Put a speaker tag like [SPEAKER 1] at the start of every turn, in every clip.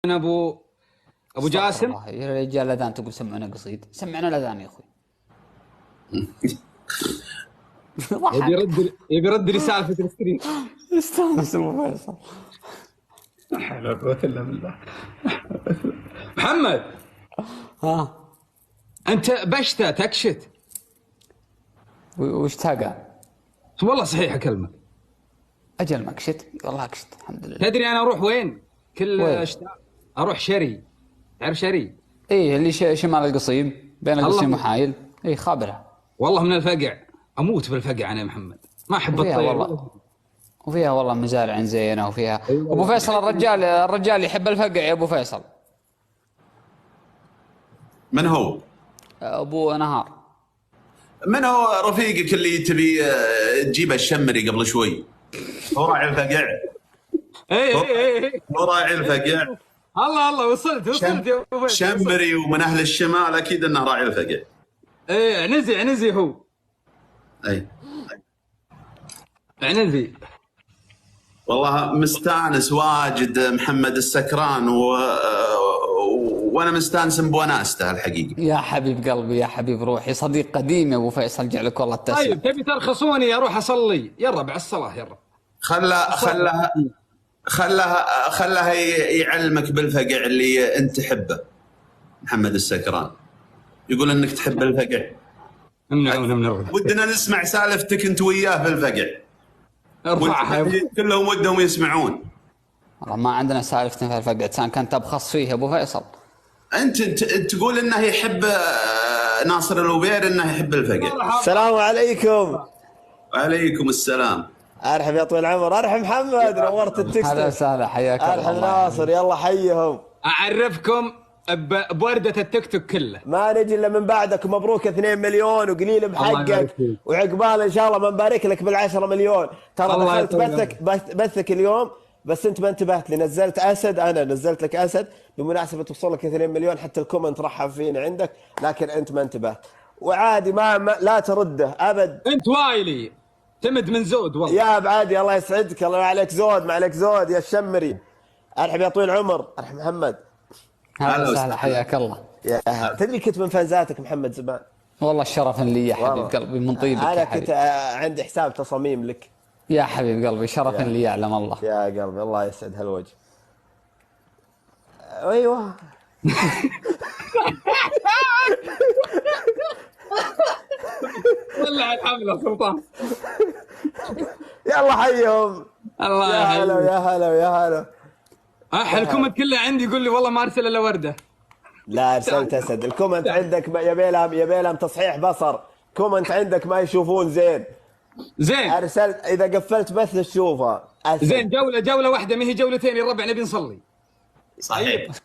[SPEAKER 1] من ابو جاسم.
[SPEAKER 2] يا رجال الاذان تقول سمعنا قصيد، سمعنا الاذان يا اخوي.
[SPEAKER 1] يبي يرد لي سالفه الستريم.
[SPEAKER 2] استانس ابو فيصل.
[SPEAKER 1] لا حول ولا قوه الا بالله. محمد،
[SPEAKER 2] ها
[SPEAKER 1] انت بشته تكشت
[SPEAKER 2] وش تلقى؟
[SPEAKER 1] والله صحيح اكلمك.
[SPEAKER 2] اجل مكشت والله اكشت الحمد لله.
[SPEAKER 1] تدري انا اروح وين؟ كل
[SPEAKER 2] وين؟
[SPEAKER 1] اروح شري. تعرف شري؟
[SPEAKER 2] ايه اللي شمال القصيم بين القصيم وحايل. ايه خابرها
[SPEAKER 1] والله من الفقع، اموت بالفقع انا يا محمد، ما احب الطير
[SPEAKER 2] والله. وفيها والله مزارع زينه وفيها. ابو فيصل الرجال يحب الفقع يا ابو فيصل.
[SPEAKER 3] من هو؟
[SPEAKER 2] ابو نهار.
[SPEAKER 3] من هو رفيقك اللي تبي تجيبه الشمري قبل شوي؟ هو راعي الفقع.
[SPEAKER 1] ايه
[SPEAKER 3] هو راعي الفقع.
[SPEAKER 1] الله وصلت يا ابو فيصل.
[SPEAKER 3] شمري ومن اهل الشمال اكيد انه راعي الفقع.
[SPEAKER 1] ايه عنزي هو.
[SPEAKER 3] اي
[SPEAKER 1] عنزي.
[SPEAKER 3] والله مستانس واجد محمد السكران وانا مستانس بوناسته الحقيقه.
[SPEAKER 2] يا حبيب قلبي يا حبيب روحي، صديق قديم يا ابو فيصل، جعلك والله التسلم.
[SPEAKER 1] طيب تبي ترخصوني اروح اصلي؟ يلا بعد الصلاه يلا.
[SPEAKER 3] خلها يعلمك بالفقع اللي انت تحبه. محمد السكران يقول انك تحب الفقع.
[SPEAKER 1] امنعونا من الرد.
[SPEAKER 3] ودنا نسمع سالفتك انت وياه في الفقع.
[SPEAKER 1] ارفعها
[SPEAKER 3] كلهم ودهم يسمعون.
[SPEAKER 2] والله ما عندنا سالفتنا في الفقع، كان تبخص فيه يا ابو فيصل.
[SPEAKER 3] انت تقول انه يحب ناصر الوبير، انه يحب الفقع.
[SPEAKER 4] السلام عليكم.
[SPEAKER 3] وعليكم السلام.
[SPEAKER 4] ارحب يا طويل العمر، ارحب محمد، نورت التكست.
[SPEAKER 2] هلا وسهلا حياك الله.
[SPEAKER 4] ارحب ناصر، يلا حيهم.
[SPEAKER 1] اعرفكم بوردة التيك توك كله.
[SPEAKER 4] ما نجي الا من بعدك، مبروك 2 مليون وقليل بحقك، وعقبال ان شاء الله ما نبارك لك بال10 مليون. ترى دخلت بثك اليوم بس انت ما انتبهت لي، نزلت اسد، انا نزلت لك اسد بمناسبه توصل لك 2 مليون، حتى الكومنت رحب فينا عندك، لكن انت ما انتبهت وعادي. ما لا ترده ابد.
[SPEAKER 1] انت وايلي تمد من زود والله
[SPEAKER 4] يا بعادي، الله يسعدك، الله عليك زود، ما عليك زود يا الشمري. ارحب يا طويل العمر، ارحب محمد.
[SPEAKER 2] هلا وسهلا حياك الله.
[SPEAKER 4] تدري كنت من فانزاتك محمد زمان.
[SPEAKER 2] والله الشرف لي يا حبيب قلبي، من طيبك.
[SPEAKER 4] انا كنت عندي حساب تصاميم لك
[SPEAKER 2] يا حبيب قلبي، شرف لي يعلم الله.
[SPEAKER 4] يا قلبي الله يسعد هالوجه. ايوه.
[SPEAKER 1] ولع الحمله سلطان.
[SPEAKER 4] يلا حيهم.
[SPEAKER 1] الله
[SPEAKER 4] يا هلا يا هلا يا هلا.
[SPEAKER 1] الكومنت كله عندي يقول لي والله ما ارسل الا ورده.
[SPEAKER 4] لا ارسلت اسد. الكومنت عندك يبيلهم تصحيح بصر. كومنت عندك ما يشوفون زين. ارسلت، اذا قفلت بث تشوفها.
[SPEAKER 1] زين جوله واحده، ما هي جولتين يا ربع، نبي نصلي.
[SPEAKER 3] صحيح.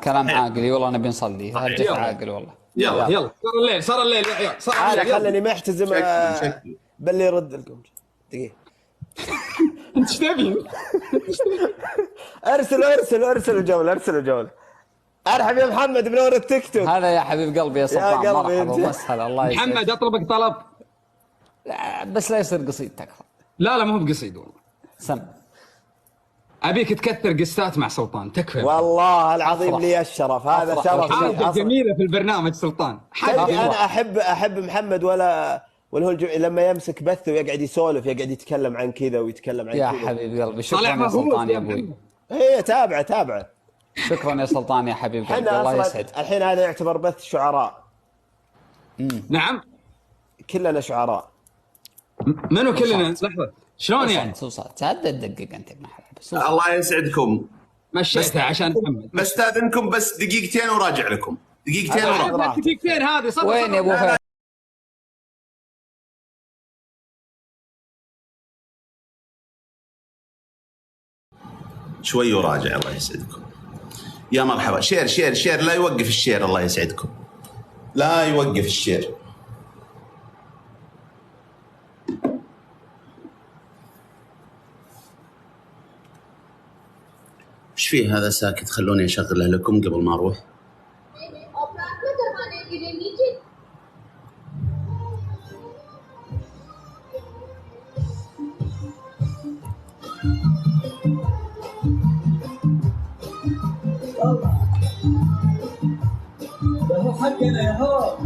[SPEAKER 2] كلام عاقلي والله، نبي نصلي. هرجع عاقل والله.
[SPEAKER 1] يلا صار الليل يا عيال، صار الليل.
[SPEAKER 4] خلني محتزم باللي يرد لكم دقيقه.
[SPEAKER 1] انت ايش تبي؟
[SPEAKER 4] ارسلوا جوله. ارحب يا محمد بنور التيك توك.
[SPEAKER 2] هلا يا حبيب قلبي يا سلطان،
[SPEAKER 4] يا قلبي
[SPEAKER 2] مرحبا وسهلا. الله يسعدك
[SPEAKER 1] محمد، اطلبك طلب.
[SPEAKER 2] بس لا يصير قصيد تكفى.
[SPEAKER 1] لا ما هو بقصيد والله.
[SPEAKER 2] سم.
[SPEAKER 1] ابيك تكثر قستات مع سلطان، تكفى.
[SPEAKER 4] والله العظيم لي الشرف، هذا شرف.
[SPEAKER 1] حاجه جميله في البرنامج سلطان.
[SPEAKER 4] انا احب محمد ولا هو لما يمسك بث ويقعد يسولف، يقعد يتكلم عن كذا ويتكلم عن كذا.
[SPEAKER 2] يا حبيب قلبي شكرا يا سلطان يا ابوي.
[SPEAKER 4] هي تابعه.
[SPEAKER 2] شكرا يا سلطان يا حبيب قلبي، الله يسعد.
[SPEAKER 4] الحين هذا يعتبر بث شعراء.
[SPEAKER 1] نعم
[SPEAKER 4] كلنا شعراء.
[SPEAKER 1] منو كلنا؟ لحظه، شلون يعني؟
[SPEAKER 2] تعدد دقيقه انت ابن حلال.
[SPEAKER 3] الله يسعدكم.
[SPEAKER 1] مشيتها عشان محمد.
[SPEAKER 3] بستاذنكم بس دقيقتين وراجع لكم.
[SPEAKER 1] دقيقتين هذه صدق.
[SPEAKER 2] وين يا ابو فهد؟
[SPEAKER 3] شوي وراجع. الله يسعدكم. يا مرحبا. شير لا يوقف الشير. الله يسعدكم، لا يوقف الشير. ايش فيه هذا ساكت؟ خلوني اشغله لكم قبل ما اروح.
[SPEAKER 5] ده هو حقنا يا هو.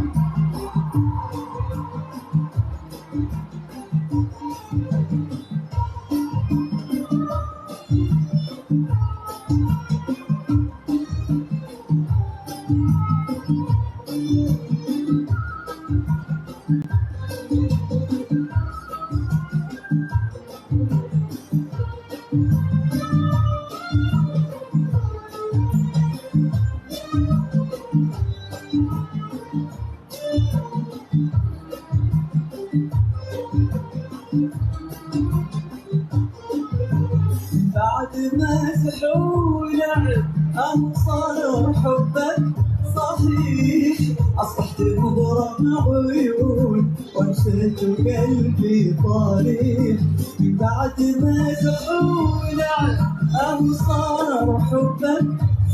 [SPEAKER 5] بعد ما سحوا لعب صار حبك صحيح، أصبحت مغرم عيون وانسيت قلبي طريح. بعد ما سحوا لعب صار حبك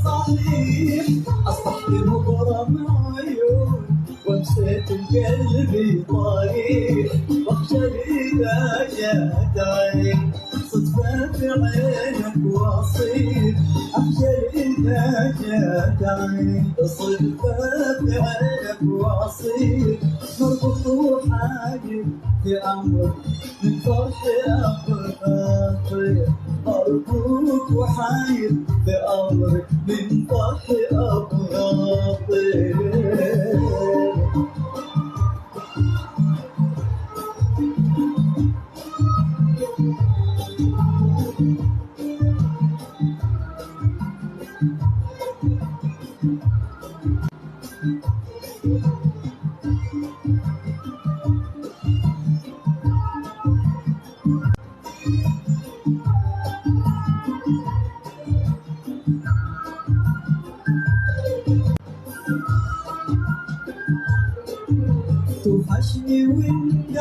[SPEAKER 5] صحيح، أصبحت مغرم عيون وانسيت قلبي طريح. واخجل إذا جات عين صدفة في عينك واصير، أخجل إذا جات عين صدفة في عينك واصير. مربوط وحاجب في أمر من فرح أبغاطي، مربوط وحاير في أمر من فرح أبغاطي. توحشني وانت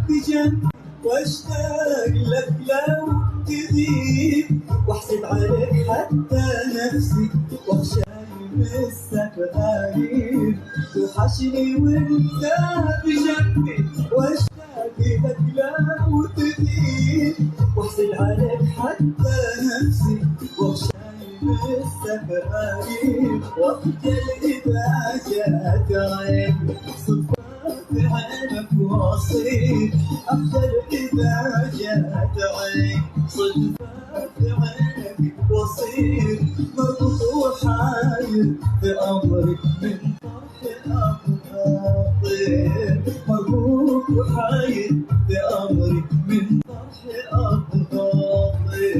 [SPEAKER 5] بجنبي واشتاق لك لو تغيب، واحسد عليك حتى نفسي واخشى يمسك غريب. توحشني وانت بجنبي واشتاق لك لو تغيب، واحسد عليك حتى نفسي واخشى يمسك غريب. واخجل اذا جات عين صدفة في عينك واصير، أخجل إذا جات عين صدفة في عينك واصير. مربوط وحاير في أمرك من فرح أبغاطي، مربوط وحاير في أمرك من فرح أبغاطي.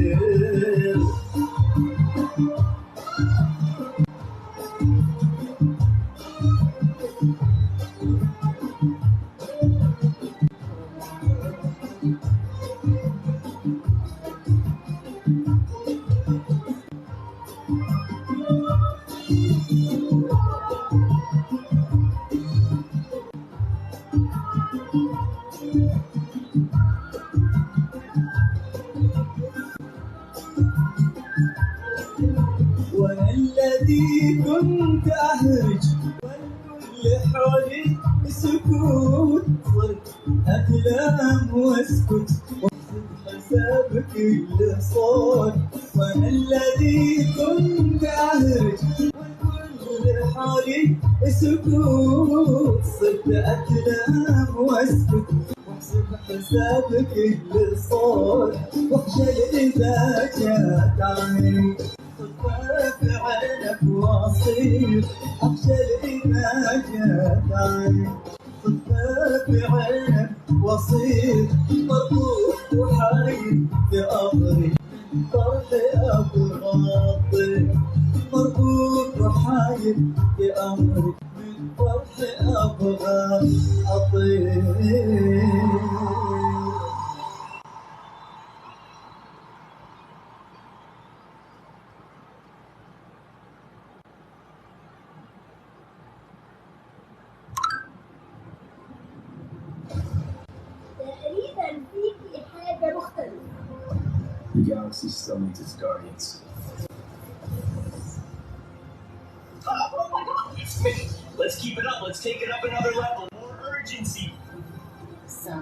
[SPEAKER 5] وانا الذي كنت اهرج والكل حولي سكوت، صرت اتلام واسكت واحسب حساب كل صوت. وانا الذي كنت اهرج والكل حولي سكوت، صرت اتلام واسكت واحسب حساب كل صوت. واخجل اذا جات عين صدفة في عينك واصير، أخجل إذا جات عين صدفة في عينك واصير. مربوط وحاير في أمري من فرح أبغاطي، مربوط وحاير في أمري من فرح أبغاطي.
[SPEAKER 6] The galaxy still needs its guardians.
[SPEAKER 7] Oh my god! Let's keep it up. Let's take it up another level. More urgency.
[SPEAKER 8] So,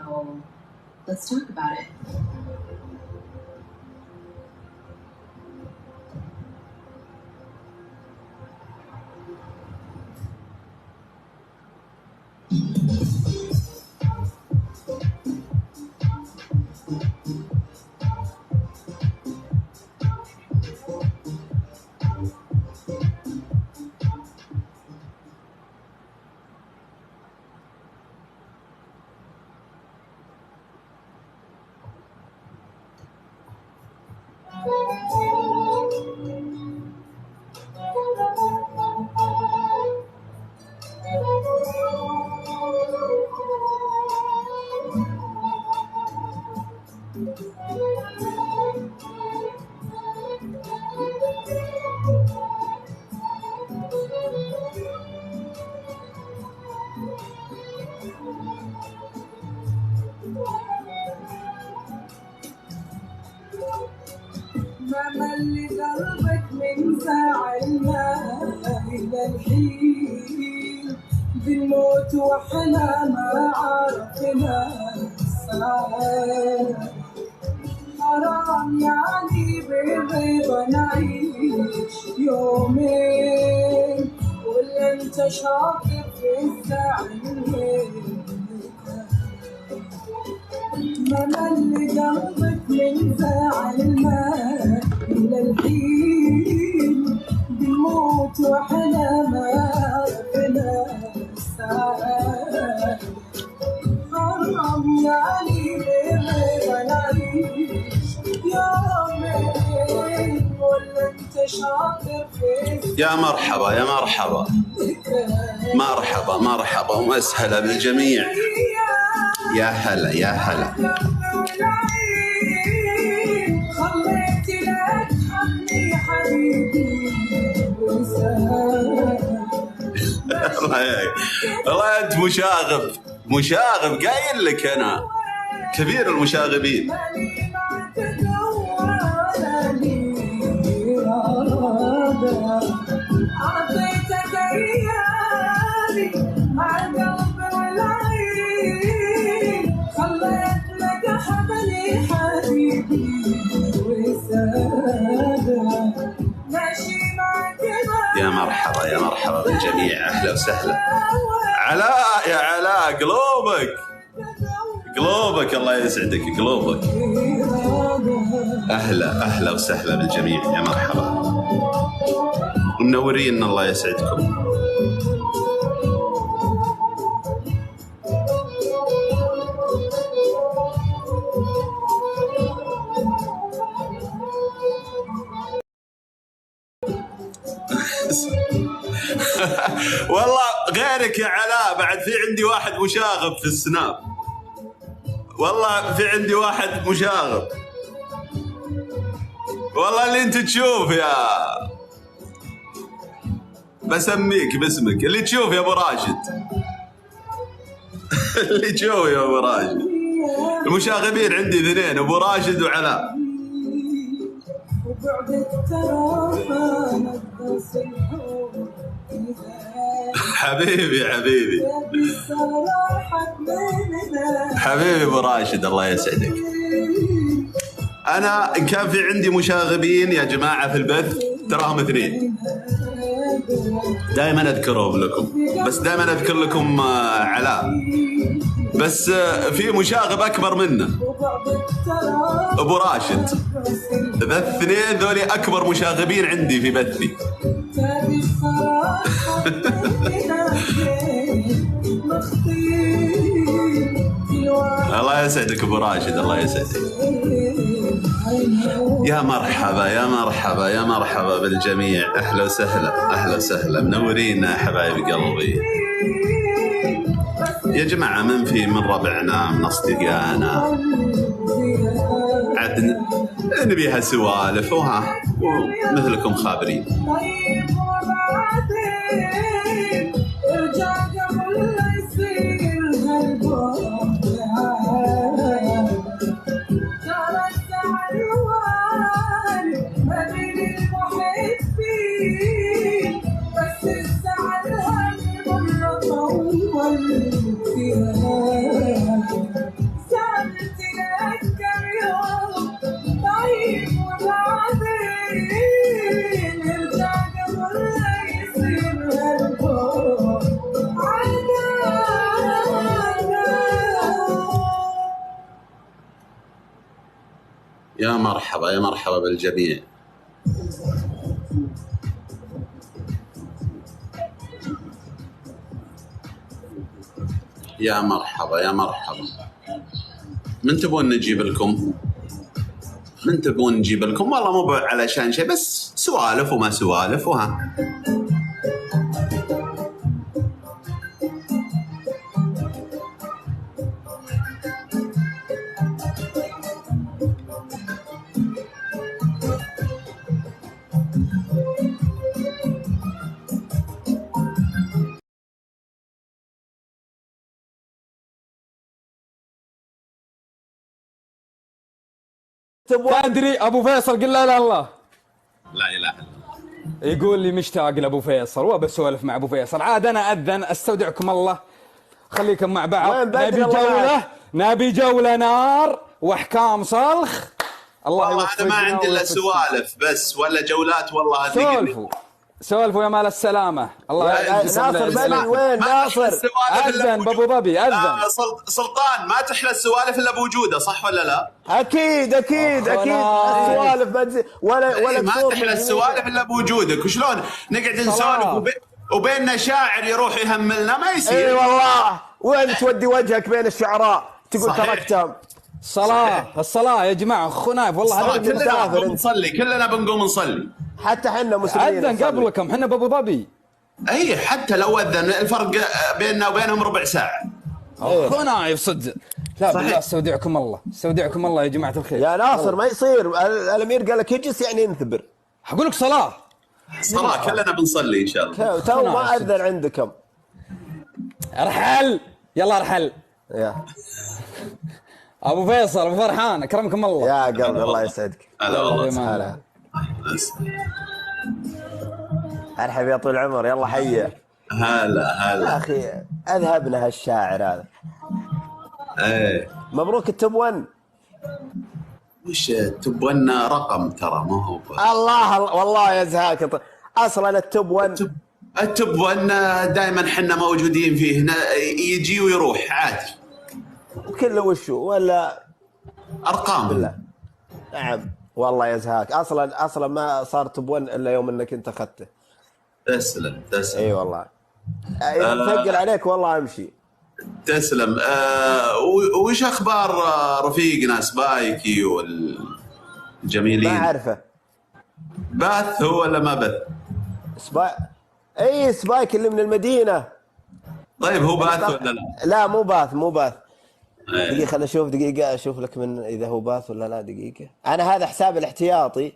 [SPEAKER 8] let's talk about it.
[SPEAKER 9] ما مل قلبك من زعلنا إلى الحين بالموت وإحنا ما عرفنا الساعة حرام يعني بالرضا نعيش يومين ولا انت شاطر في الزعل ما مل قلبك من زعلنا إلى الحين بنموت وإحنا ما عرفنا الساعة حرام يعني بالرضا نعيش يومين ولا انت شاطر في
[SPEAKER 3] يا مرحبا يا مرحبا مرحبا مرحبا ومسهلا بالجميع. يا هلا يا هلا.
[SPEAKER 9] خليت لك حقي حبيبي
[SPEAKER 3] والله انت مشاغب مشاغب قايل لك انا كبير المشاغبين.
[SPEAKER 9] عطيتك ايامي مع القلب والعين خليت لك حبلي حبيبي وسادة ماشي معك.
[SPEAKER 3] يا مرحبا يا مرحبا بالجميع. اهلا وسهلا. علاء يا علاء قلوبك قلوبك الله يسعدك قلوبك. اهلا اهلا وسهلا بالجميع. يا مرحبا منورين الله يسعدكم. والله غيرك يا علاء بعد في عندي واحد مشاغب في السناب. والله في عندي واحد مشاغب والله اللي انت تشوف يا بسميك باسمك اللي تشوف يا ابو راشد. اللي تشوف يا ابو راشد. المشاغبين عندي اثنين ابو راشد وعلاء. حبيبي حبيبي حبيبي ابو راشد الله يسعدك. انا ان كان في عندي مشاغبين يا جماعه في البث تراهم اثنين دائما اذكرهم لكم. بس دائما اذكر لكم علاء بس في مشاغب اكبر منه ابو راشد. ذا الاثنين ذولي اكبر مشاغبين عندي في بثي. الله يسعدك ابو راشد الله يسعدك. يا مرحبا يا مرحبا يا مرحبا بالجميع. اهلا وسهلا اهلا وسهلا منورين يا حبايب قلبي. يا جماعه من ربعنا من اصدقائنا عاد نبيها سوالف وها مثلكم خابرين. يا مرحبا يا مرحبا بالجميع. يا مرحبا يا مرحبا. من تبون نجيب لكم؟ من تبون نجيب لكم؟ والله مو علشان شيء، بس سوالف وما سوالف وها.
[SPEAKER 10] تدري ابو فيصل قل لا اله الا الله.
[SPEAKER 3] لا اله الا الله.
[SPEAKER 10] يقول لي مشتاق لابو فيصل وبسولف مع ابو فيصل. عاد انا اذن استودعكم الله، خليكم مع بعض. نبي جوله، نبي جوله نار واحكام صلخ.
[SPEAKER 3] الله يوفقنا. انا ما عندي الا سوالف بس ولا جولات. والله
[SPEAKER 10] سولفوا سولفوا يا مال السلامة. الله
[SPEAKER 4] ناصر بني وين ناصر؟
[SPEAKER 10] أذن بأبو ظبي أذن.
[SPEAKER 3] سلطان ما تحلى السوالف إلا بوجوده، صح ولا لا؟
[SPEAKER 4] أكيد أكيد أكيد. السوالف ولا
[SPEAKER 3] ما تحلى السوالف إلا بوجودك. وشلون نقعد نسولف وبيننا شاعر يروح يهملنا؟ ما يصير.
[SPEAKER 4] إي والله. وين تودي وجهك بين الشعراء تقول تركتهم؟
[SPEAKER 10] الصلاة يا جماعة خنايف والله.
[SPEAKER 3] هذا كلنا بنقوم نصلي، كلنا بنقوم نصلي.
[SPEAKER 4] حتى احنا مسلمين.
[SPEAKER 10] أذن قبلكم احنا بأبو ظبي.
[SPEAKER 3] اي حتى لو أذن الفرق بيننا وبينهم ربع ساعة.
[SPEAKER 10] خنايف صدق. لا بالله استودعكم الله، استودعكم الله يا جماعة الخير.
[SPEAKER 4] يا ناصر ما يصير. الأمير قال لك اجلس يعني نثبر.
[SPEAKER 10] حقول لك صلاة
[SPEAKER 3] كلنا بنصلي إن شاء الله.
[SPEAKER 4] تو ما أذن عندكم.
[SPEAKER 10] ارحل يلا ارحل
[SPEAKER 4] يا
[SPEAKER 10] ابو فيصل ابو فرحان اكرمكم الله.
[SPEAKER 4] يا قلبي الله يسعدك.
[SPEAKER 3] هلا والله.
[SPEAKER 4] هلا ارحب يا طول العمر. يلا حيه.
[SPEAKER 3] هلا
[SPEAKER 4] يا اخي اذهبنا هالشاعر هذا.
[SPEAKER 3] ايه
[SPEAKER 4] مبروك التوب 1.
[SPEAKER 3] وش التوب 1 رقم ترى ما هو
[SPEAKER 4] الله والله يزهاك. اصلا التوب 1
[SPEAKER 3] التوب 1 دائما حنا موجودين فيه، يجي ويروح عادي.
[SPEAKER 4] كله وشو ولا
[SPEAKER 3] ارقام
[SPEAKER 4] بالله. نعم والله يزهاك. اصلا ما صار توب 1 الا يوم انك انت اخذته.
[SPEAKER 3] تسلم.
[SPEAKER 4] اي والله. اذا ثقل عليك والله امشي.
[SPEAKER 3] تسلم. وش اخبار رفيقنا سبايكي والجميلين؟
[SPEAKER 4] ما اعرفه.
[SPEAKER 3] باث هو ولا ما بث؟
[SPEAKER 4] اي سبايك اللي من المدينه.
[SPEAKER 3] طيب هو باث ولا لا؟
[SPEAKER 4] لا مو باث. دقيقة خليني اشوف. دقيقة اشوف لك من اذا هو باث ولا لا. دقيقة انا هذا حساب الاحتياطي.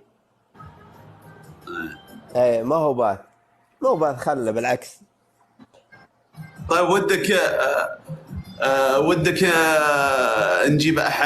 [SPEAKER 4] ايه ما هو باث. مو باث خله بالعكس.
[SPEAKER 3] طيب ودك نجيب احد